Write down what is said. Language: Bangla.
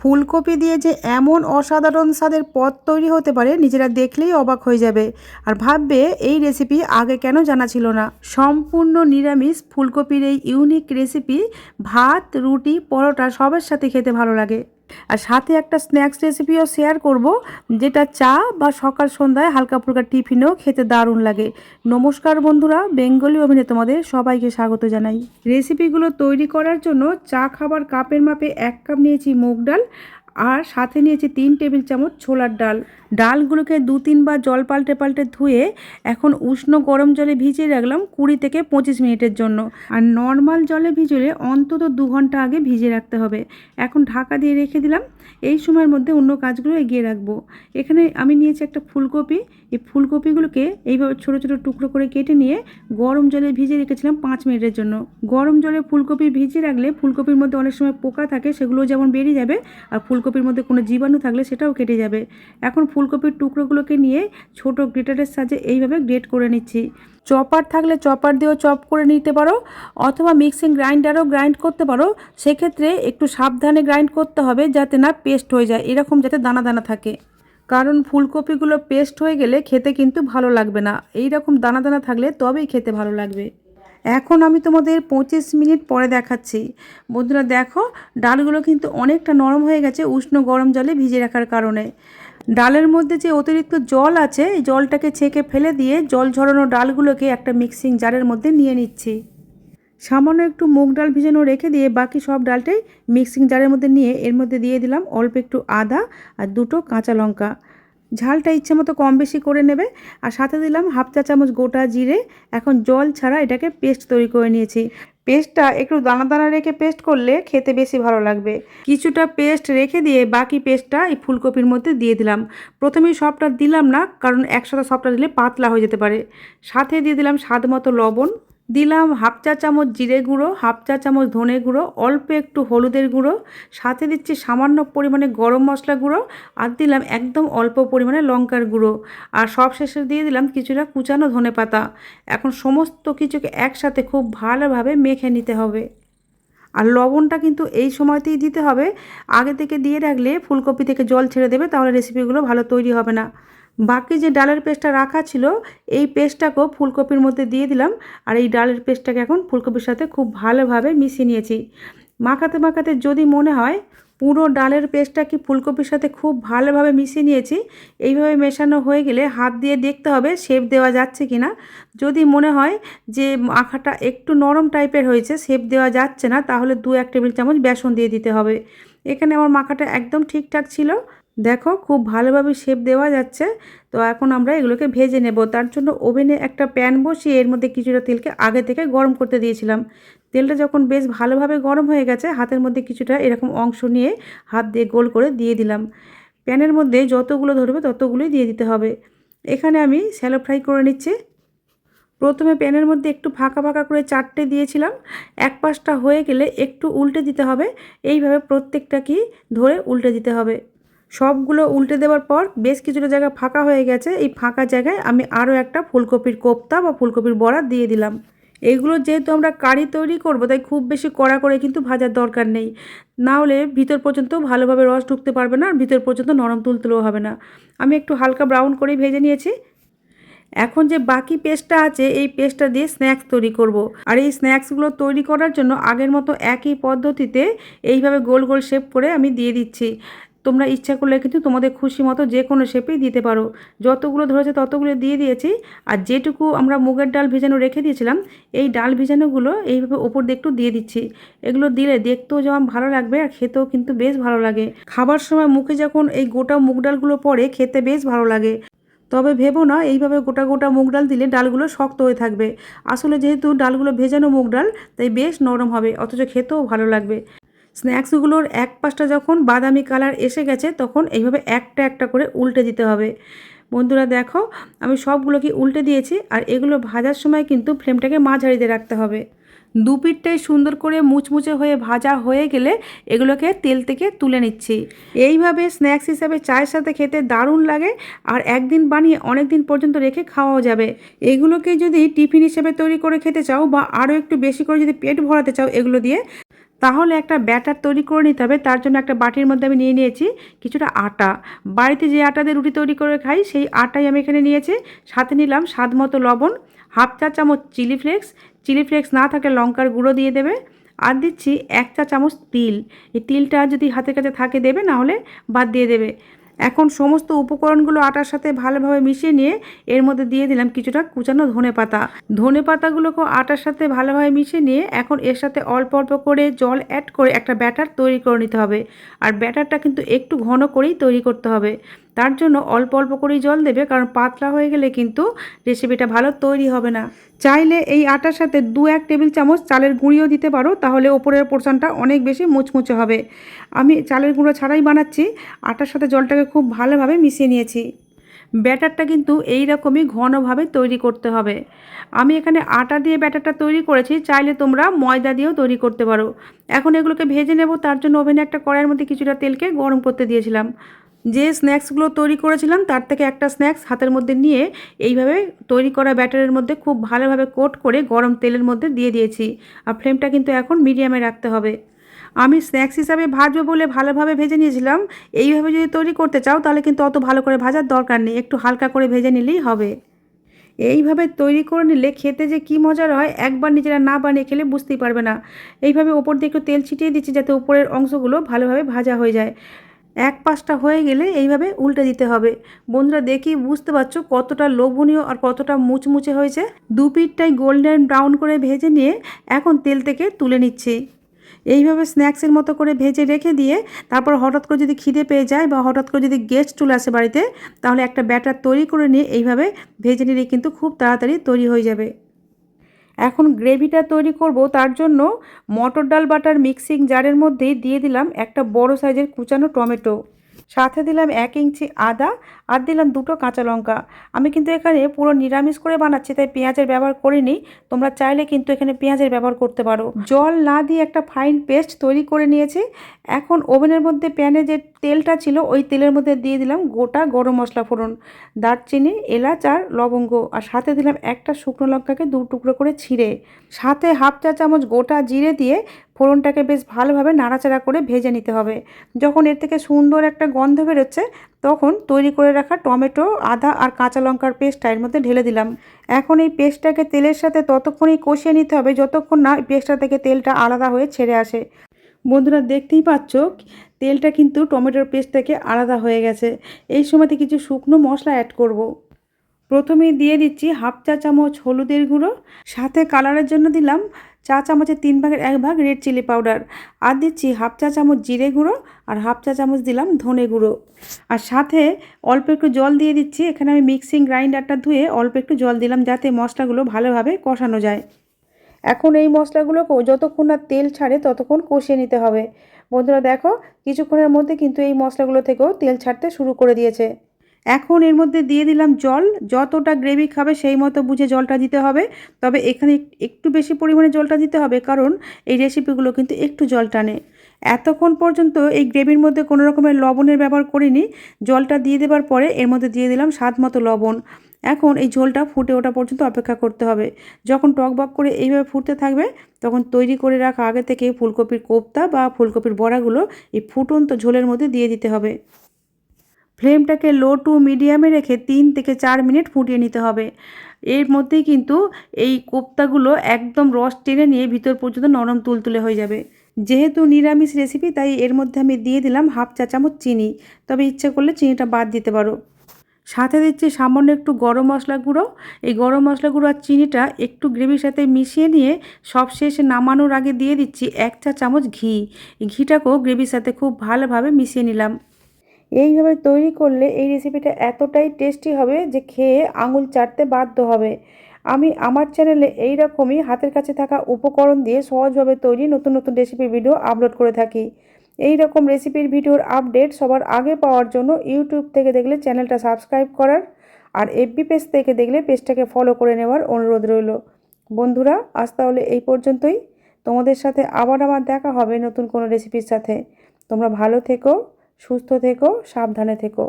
ফুলকপি দিয়ে যে এমন অসাধারণ স্বাদের পদ তৈরি হতে পারে নিজেরা দেখলেই অবাক হয়ে যাবে আর ভাববে এই রেসিপি আগে কেন জানা ছিল না। সম্পূর্ণ নিরামিষ ফুলকপির এই ইউনিক রেসিপি ভাত, রুটি, পরোটা সবার সাথে খেতে ভালো লাগে। আর সাথে একটা স্ন্যাক্স রেসিপিও শেয়ার করব, যেটা চা বা সকাল সন্ধ্যায় হালকা ফুলকা টিফিনেও খেতে দারুণ লাগে। নমস্কার বন্ধুরা, বেঙ্গলি ওভেনে তোমাদের সবাইকে স্বাগত জানাই। রেসিপিগুলো তৈরি করার জন্য চা খাবার কাপের মাপে 1 কাপ নিয়েছি মুগ ডাল, আর সাথে নিয়েছি 3 টেবিল চামচ ছোলার ডাল। ডালগুলোকে 2-3 বার জল পাল্টে পাল্টে ধুয়ে এখন উষ্ণ গরম জলে ভিজিয়ে রাখলাম 20 থেকে 25 মিনিটের জন্য। আর নর্মাল জলে ভিজলে অন্তত 2 ঘন্টা আগে ভিজিয়ে রাখতে হবে। এখন ঢাকা দিয়ে রেখে দিলাম। এই সময়ের মধ্যে অন্য কাজগুলো এগিয়ে রাখবো। এখানে আমি নিয়েছি একটা ফুলকপি। এই ফুলকপিগুলোকে এইভাবে ছোট ছোট টুকরো করে কেটে নিয়ে গরম জলে ভিজিয়ে রেখেছিলাম 5 মিনিটের জন্য। গরম জলে ফুলকপি ভিজিয়ে রাখলে ফুলকপির মধ্যে অনেক সময় পোকা থাকে, সেগুলো যেমন বেরিয়ে যাবে, আর ফুলকপির মধ্যে কোনো জীবাণু থাকলে সেটাও কেটে যাবে। এখন ফুলকপির টুকরোগুলোকে নিয়ে ছোট গ্রেটারের সাহায্যে এইভাবে গ্রেট করে নিচ্ছি। চপার থাকলে চপার দিয়েও চপ করে নিতে পারো, অথবা মিক্সিং গ্রাইন্ডারও গ্রাইন্ড করতে পারো। সেক্ষেত্রে একটু সাবধানে গ্রাইন্ড করতে হবে যাতে না পেস্ট হয়ে যায়, এরকম যাতে দানা দানা থাকে। কারণ ফুলকপিগুলো পেস্ট হয়ে গেলে খেতে কিন্তু ভালো লাগবে না, এই রকম দানা দানা থাকলে তবেই খেতে ভালো লাগবে। এখন আমি তোমাদের 25 মিনিট পরে দেখাচ্ছি। বন্ধুরা দেখো, ডালগুলো কিন্তু অনেকটা নরম হয়ে গেছে উষ্ণ গরম জলে ভিজে রাখার কারণে। ডালের মধ্যে যে অতিরিক্ত জল আছে, এই জলটাকে ছেঁকে ফেলে দিয়ে জল ঝরানো ডালগুলোকে একটা মিক্সিং জারের মধ্যে নিয়ে নিচ্ছি। সামান্য একটু মুগ ডাল ভিজানো রেখে দিয়ে বাকি সব ডালটাই মিক্সিং জারের মধ্যে নিয়ে এর মধ্যে দিয়ে দিলাম অল্প একটু আদা আর 2টো কাঁচা লঙ্কা। ঝালটা ইচ্ছে মতো কম বেশি করে নেবে। আর সাথে দিলাম 1/2 চা চামচ গোটা জিরে। এখন জল ছাড়া এটাকে পেস্ট তৈরি করে নিয়েছি। পেস্টটা একটু দানা দানা রেখে পেস্ট করলে খেতে বেশি ভালো লাগবে। কিছুটা পেস্ট রেখে দিয়ে বাকি পেস্টটা এই ফুলকপির মধ্যে দিয়ে দিলাম। প্রথমেই সবটা দিলাম না, কারণ একসাথে সবটা দিলে পাতলা হয়ে যেতে পারে। সাথে দিয়ে দিলাম স্বাদ মতো লবণ, দিলাম 1/2 চা চামচ জিরে গুঁড়ো, 1/2 চা চামচ ধনে গুঁড়ো, অল্প একটু হলুদের গুঁড়ো, সাথে দিচ্ছি সামান্য পরিমাণে গরম মশলা গুঁড়ো, আর দিলাম একদম অল্প পরিমাণে লঙ্কার গুঁড়ো, আর সব শেষে দিয়ে দিলাম কিছুটা কুচানো ধনেপাতা। এখন সমস্ত কিছুকে একসাথে খুব ভালোভাবে মেখে নিতে হবে। আর লবণটা কিন্তু এই সময়তেই দিতে হবে, আগে থেকে দিয়ে রাখলে ফুলকপি থেকে জল ছেড়ে দেবে, তাহলে রেসিপিগুলো ভালো তৈরি হবে না। বাকি যে ডালের পেস্টটা রাখা ছিল, এই পেস্টটাকেও ফুলকপির মধ্যে দিয়ে দিলাম। আর এই ডালের পেস্টটাকে এখন ফুলকপির সাথে খুব ভালোভাবে মিশিয়ে নিয়েছি। মাখাতে মাখাতে যদি মনে হয় পুরো ডালের পেস্টটা কি ফুলকপির সাথে খুব ভালোভাবে মিশিয়ে নিয়েছি, এইভাবে মেশানো হয়ে গেলে হাত দিয়ে দেখতে হবে শেপ দেওয়া যাচ্ছে কি না। যদি মনে হয় যে মাখাটা একটু নরম টাইপের হয়েছে, শেপ দেওয়া যাচ্ছে না, তাহলে 2-1 টেবিল চামচ বেসন দিয়ে দিতে হবে। এখানে আমার মাখাটা একদম ঠিকঠাক ছিল। দেখো খুব ভালোভাবে শেপ দেওয়া যাচ্ছে। তো এখন আমরা এগুলোকে ভেজে নেব। তার জন্য ওভেনে একটা প্যান বসিয়ে এর মধ্যে কিছুটা তেলকে আগে থেকে গরম করতে দিয়েছিলাম। তেলটা যখন বেশ ভালোভাবে গরম হয়ে গেছে, হাতের মধ্যে কিছুটা এরকম অংশ নিয়ে হাত দিয়ে গোল করে দিয়ে দিলাম। প্যানের মধ্যে যতগুলো ধরবে ততগুলোই দিয়ে দিতে হবে। এখানে আমি শ্যালো ফ্রাই করে নিচ্ছি। প্রথমে প্যানের মধ্যে একটু ফাঁকা ফাঁকা করে 4টে দিয়েছিলাম। এক পাশটা হয়ে গেলে একটু উল্টে দিতে হবে। এইভাবে প্রত্যেকটা কি ধরে উল্টে দিতে হবে। সবগুলো উল্টে দেওয়ার পর বেশ কিছুটা জায়গা ফাঁকা হয়ে গেছে। এই ফাঁকা জায়গায় আমি আরও একটা ফুলকপির কোপ্তা বা ফুলকপির বড়া দিয়ে দিলাম। এইগুলো যেহেতু আমরা কারি তৈরি করব, তাই খুব বেশি কড়া করে কিন্তু ভাজার দরকার নেই, না হলে ভিতর পর্যন্ত ভালোভাবে রস ঢুকতে পারবে না, আর ভিতর পর্যন্ত নরম তুলতুলেও হবে না। আমি একটু হালকা ব্রাউন করেই ভেজে নিয়েছি। এখন যে বাকি পেস্টটা আছে, এই পেস্টটা দিয়ে স্ন্যাক্স তৈরি করব। আর এই স্ন্যাক্সগুলো তৈরি করার জন্য আগের মতো একই পদ্ধতিতে এইভাবে গোল গোল শেপ করে আমি দিয়ে দিচ্ছি। তোমরা ইচ্ছা করলে কিন্তু তোমাদের খুশি মতো যে কোনো শেপেই দিতে পারো। যতগুলো ধরেছে ততগুলো দিয়ে দিয়েছি। আর যেটুকু আমরা মুগের ডাল ভেজানো রেখে দিয়েছিলাম, এই ডাল ভেজানোগুলো এইভাবে ওপর দিয়ে একটু দিয়ে দিচ্ছি। এগুলো দিলে দেখতেও যেমন ভালো লাগবে, আর খেতেও কিন্তু বেশ ভালো লাগে। খাবার সময় মুখে যখন এই গোটা মুগ ডালগুলো পড়ে, খেতে বেশ ভালো লাগে। তবে ভেবো না এইভাবে গোটা গোটা মুগ ডাল দিলে ডালগুলো শক্ত হয়ে থাকবে। আসলে যেহেতু ডালগুলো ভেজানো মুগ ডাল, তাই বেশ নরম হবে, অথচ খেতেও ভালো লাগবে। স্ন্যাক্সগুলোর এক পাশটা যখন বাদামি কালার এসে গেছে, তখন এইভাবে একটা একটা করে উল্টে দিতে হবে। বন্ধুরা দেখো, আমি সবগুলোকে উল্টে দিয়েছি। আর এগুলো ভাজার সময় কিন্তু ফ্লেমটাকে মাঝারিতে রাখতে হবে। দুপিঠটাই সুন্দর করে মুচমুচে হয়ে ভাজা হয়ে গেলে এগুলোকে তেল থেকে তুলে নিচ্ছি। এইভাবে স্ন্যাক্স হিসাবে চায়ের সাথে খেতে দারুণ লাগে, আর একদিন বানিয়ে অনেক দিন পর্যন্ত রেখে খাওয়াও যাবে। এগুলোকে যদি টিফিন হিসেবে তৈরি করে খেতে চাও, বা আরও একটু বেশি করে যদি পেট ভরাতে চাও এগুলো দিয়ে, তাহলে একটা ব্যাটার তৈরি করে নিতে হবে। তার জন্য একটা বাটির মধ্যে আমি নিয়ে নিয়েছি কিছুটা আটা। বাড়িতে যে আটা দিয়ে রুটি তৈরি করে খাই সেই আটাই আমি এখানে নিয়েছি। সাথে নিলাম স্বাদ মতো লবণ, হাফ চা চামচ চিলি ফ্লেক্স না থাকলে লঙ্কার গুঁড়ো দিয়ে দেবে, আর দিচ্ছি 1 চা চামচ তিল। এই তিলটা যদি হাতের কাছে থাকে দেবে, না হলে বাদ দিয়ে দেবে। এখন সমস্ত উপকরণগুলো আটার সাথে ভালোভাবে মিশিয়ে নিয়ে এর মধ্যে দিয়ে দিলাম কিছুটা কুচানো ধনে পাতাগুলোকেও আটার সাথে ভালোভাবে মিশিয়ে নিয়ে এখন এর সাথে অল্প অল্প করে জল অ্যাড করে একটা ব্যাটার তৈরি করে নিতে হবে। আর ব্যাটারটা কিন্তু একটু ঘন করেই তৈরি করতে হবে। তার জন্য অল্প অল্প করেই জল দেবে, কারণ পাতলা হয়ে গেলে কিন্তু রেসিপিটা ভালো তৈরি হবে না। চাইলে এই আটার সাথে 2-1 টেবিল চামচ চালের গুঁড়িও দিতে পারো, তাহলে ওপরের পোর্শনটা অনেক বেশি মুচমুচে হবে। আমি চালের গুঁড়ো ছাড়াই বানাচ্ছি। আটার সাথে জলটাকে খুব ভালোভাবে মিশিয়ে নিয়েছি। ব্যাটারটা কিন্তু এই রকমই ঘনভাবে তৈরি করতে হবে। আমি এখানে আটা দিয়ে ব্যাটারটা তৈরি করেছি, চাইলে তোমরা ময়দা দিয়েও তৈরি করতে পারো। এখন এগুলোকে ভেজে নেব। তার জন্য ওভেনে একটা কড়াইয়ের মধ্যে কিছুটা তেলকে গরম করতে দিয়েছিলাম। যে স্ন্যাক্সগুলো তৈরি করেছিলাম তার থেকে একটা স্ন্যাক্স হাতের মধ্যে নিয়ে এইভাবে তৈরি করা ব্যাটারের মধ্যে খুব ভালোভাবে কোট করে গরম তেলের মধ্যে দিয়ে দিয়েছি। আর ফ্লেমটা কিন্তু এখন মিডিয়ামে রাখতে হবে। আমি স্ন্যাক্স হিসাবে ভাজবো বলে ভালোভাবে ভেজে নিয়েছিলাম। এইভাবে যদি তৈরি করতে চাও তাহলে কিন্তু অত ভালো করে ভাজার দরকার নেই, একটু হালকা করে ভেজে নিলেই হবে। এইভাবে তৈরি করে নিলে খেতে যে কী মজার হয়, একবার নিজেরা না বানিয়ে খেলে বুঝতেই পারবে না। এইভাবে ওপর দিয়ে একটু তেল ছিটিয়ে দিচ্ছি যাতে উপরের অংশগুলো ভালোভাবে ভাজা হয়ে যায়। এক পাশটা হয়ে গেলে এইভাবে উল্টে দিতে হবে। বন্ধুরা, দেখি বুঝতে পারছো কতটা লোভনীয় আর কতটা মুচমুচে হয়েছে। দু পিঠটাই গোল্ডেন ব্রাউন করে ভেজে নিয়ে এখন তেল থেকে তুলে নিচ্ছি। এইভাবে স্ন্যাক্সের মতো করে ভেজে রেখে দিয়ে তারপর হঠাৎ করে যদি খিদে পেয়ে যায় বা হঠাৎ করে যদি গেস্ট চলে আসে বাড়িতে, তাহলে একটা ব্যাটার তৈরি করে নিয়ে এইভাবে ভেজে নিলে কিন্তু খুব তাড়াতাড়ি তৈরি হয়ে যাবে। এখন গ্রেভিটা তৈরি করব। তার জন্য মটর ডাল বাটার মিক্সিং জারের মধ্যেই দিয়ে দিলাম একটা বড় সাইজের কুচানো টমেটো, সাথে দিলাম 1 ইঞ্চি আদা, আর দিলাম 2টো কাঁচা লঙ্কা। আমি কিন্তু এখানে পুরো নিরামিষ করে বানাচ্ছি, তাই পেঁয়াজের ব্যবহার করিনি। তোমরা চাইলে কিন্তু এখানে পেঁয়াজের ব্যবহার করতে পারো। জল না দিয়ে একটা ফাইন পেস্ট তৈরি করে নিয়েছি। এখন ওভেনের মধ্যে প্যানে যে তেলটা ছিল ওই তেলের মধ্যে দিয়ে দিলাম গোটা গরম মশলা ফোড়ন, দারচিনি, এলাচ আর লবঙ্গ, আর সাথে দিলাম একটা শুকনো লঙ্কাকে 2 টুকরো করে ছিঁড়ে, সাথে হাফ চা চামচ গোটা জিরে দিয়ে ফোড়নটাকে বেশ ভালোভাবে নাড়াচাড়া করে ভেজে নিতে হবে। যখন এর থেকে সুন্দর একটা গন্ধ বেরোচ্ছে তখন তৈরি করে রাখা টমেটো, আদা আর কাঁচা লঙ্কার পেস্টটা এর মধ্যে ঢেলে দিলাম। এখন এই পেস্টটাকে তেলের সাথে ততক্ষণই কষিয়ে নিতে হবে যতক্ষণ না পেস্টটা থেকে তেলটা আলাদা হয়ে ছেড়ে আসে। বন্ধুরা, দেখতেই পাচ্ছ তেলটা কিন্তু টমেটোর পেস্ট থেকে আলাদা হয়ে গেছে। এই সময়তে কিছু শুকনো মশলা অ্যাড করব। প্রথমেই দিয়ে দিচ্ছি হাফ চা চামচ হলুদের গুঁড়ো, সাথে কালারের জন্য দিলাম চা চামচের 3/1 রেড চিলি পাউডার, আর দিচ্ছি হাফ চা চামচ জিরে গুঁড়ো, আর হাফ চা চামচ দিলাম ধনে গুঁড়ো, আর সাথে অল্প একটু জল দিয়ে দিচ্ছি। এখানে আমি মিক্সিং গ্রাইন্ডারটা ধুয়ে অল্প একটু জল দিলাম যাতে মশলাগুলো ভালোভাবে কষানো যায়। এখন এই মশলাগুলোকেও যতক্ষণ না তেল ছাড়ে ততক্ষণ কষিয়ে নিতে হবে। বন্ধুরা দেখো, কিছুক্ষণের মধ্যে কিন্তু এই মশলাগুলো থেকেও তেল ছাড়তে শুরু করে দিয়েছে। এখন এর মধ্যে দিয়ে দিলাম জল। যতটা গ্রেভি খাবে সেই মতো বুঝে জলটা দিতে হবে। তবে এখানে একটু বেশি পরিমাণে জলটা দিতে হবে, কারণ এই রেসিপিগুলো কিন্তু একটু জল টানে। এতক্ষণ পর্যন্ত এই গ্রেভির মধ্যে কোনো রকমের লবণের ব্যবহার করিনি। জলটা দিয়ে দেওয়ার পরে এর মধ্যে দিয়ে দিলাম স্বাদ মতো লবণ। এখন এই ঝোলটা ফুটে ওঠা পর্যন্ত অপেক্ষা করতে হবে। যখন টকবক করে এইভাবে ফুটতে থাকবে তখন তৈরি করে রাখা আগে থেকে ফুলকপির কোপ্তা বা ফুলকপির বড়াগুলো এই ফুটন্ত ঝোলের মধ্যে দিয়ে দিতে হবে। ফ্লেমটাকে লো টু মিডিয়ামে রেখে 3 থেকে 4 মিনিট ফুটিয়ে নিতে হবে। এর মধ্যেই কিন্তু এই কোপ্তাগুলো একদম রস টেনে নিয়ে ভিতর পর্যন্ত নরম তুলতুলে হয়ে যাবে। যেহেতু নিরামিষ রেসিপি তাই এর মধ্যে আমি দিয়ে দিলাম হাফ চা চামচ চিনি, তবে ইচ্ছে করলে চিনিটা বাদ দিতে পারো। সাথে দিচ্ছি সামান্য একটু গরম মশলা গুঁড়ো। এই গরম মশলা গুঁড়ো আর চিনিটা একটু গ্রেভির সাথে মিশিয়ে নিয়ে সবশেষে নামানোর আগে দিয়ে দিচ্ছি 1 চা চামচ ঘি। এই ঘিটাকেও গ্রেভির সাথে খুব ভালোভাবে মিশিয়ে নিলাম। এইভাবে তৈরি করলে এই রেসিপিটা এতটাই টেস্টি হবে যে খেয়ে আঙুল চাটতে বাধ্য হবে। আমি আমার চ্যানেলে এই রকমই হাতের কাছে থাকা উপকরণ দিয়ে সহজভাবে তৈরি নতুন নতুন রেসিপির ভিডিও আপলোড করে থাকি। এই রকম রেসিপির ভিডিওর আপডেট সবার আগে পাওয়ার জন্য ইউটিউব থেকে দেখলে চ্যানেলটা সাবস্ক্রাইব করার, আর এফবি পেজ থেকে দেখলে পেজটাকে ফলো করে নেওয়ার অনুরোধ রইল। বন্ধুরা, আজ তাহলে এই পর্যন্তই। তোমাদের সাথে আবার আমার দেখা হবে নতুন কোনো রেসিপির সাথে। তোমরা ভালো থেকো, সুস্থ থেকো, সাবধানে থেকো।